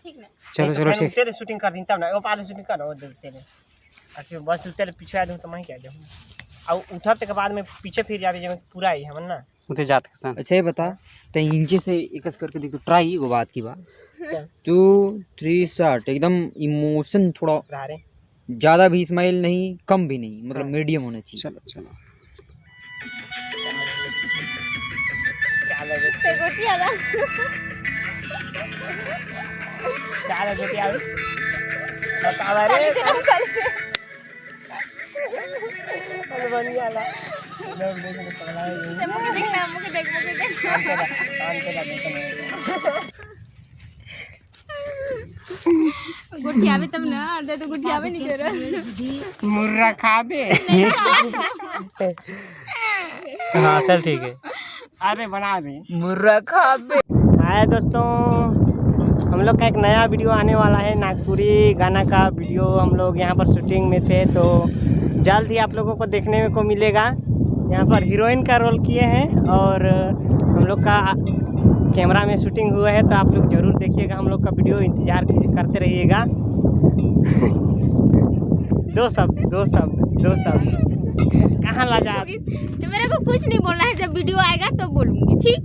ठीक ना। चलो चलो ठीक। तेरे शूटिंग कर दी तब ना, वो पाले शूटिंग कर वो तेरे आखिर बस तेरे पीछे आ दूं तो मैं क्या जाऊं और उठते के बाद में पीछे फिर जावे जब पूरा ही हमन ना उते जात के साथ। अच्छा ये बता ते इंची से एकस करके देख तो ट्राई वो बात की बात। चल 2 3 स्टार्ट। एकदम इमोशन थोड़ा रहा रे ज्यादा भी स्माइल नहीं कम भी नहीं, मतलब हाँ। मीडियम होना चाहिए। चलो चलो क्या लगे ते गोटी आला क्या लगे क्या बता रे अरे बनिया ला लोग देख के पगला है ते मुके देख ना, मुके देख कान पे लगे गोटी आवे तब ना, दे तो गोटी आवे नहीं तेरा मुर्रा खा दे हाँ चल ठीक है अरे बना दे मुर्रा खा दे। हाय दोस्तों, हम लोग का एक नया वीडियो आने वाला है। नागपुरी गाना का वीडियो हम लोग यहाँ पर शूटिंग में थे, तो जल्द ही आप लोगों को देखने को मिलेगा। यहाँ पर हीरोइन का रोल किए हैं और हम लोग का कैमरा में शूटिंग हुआ है, तो आप लोग ज़रूर देखिएगा हम लोग का वीडियो, इंतज़ार करते रहिएगा। दो शब्द कहाँ ला जा। तो मेरे को कुछ नहीं बोलना है, जब वीडियो आएगा तो बोलूँगी, ठीक?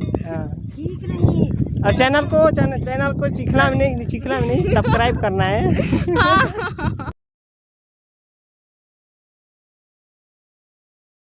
ठीक नहीं। और चैनल को चिखला में नहीं सब्सक्राइब करना है।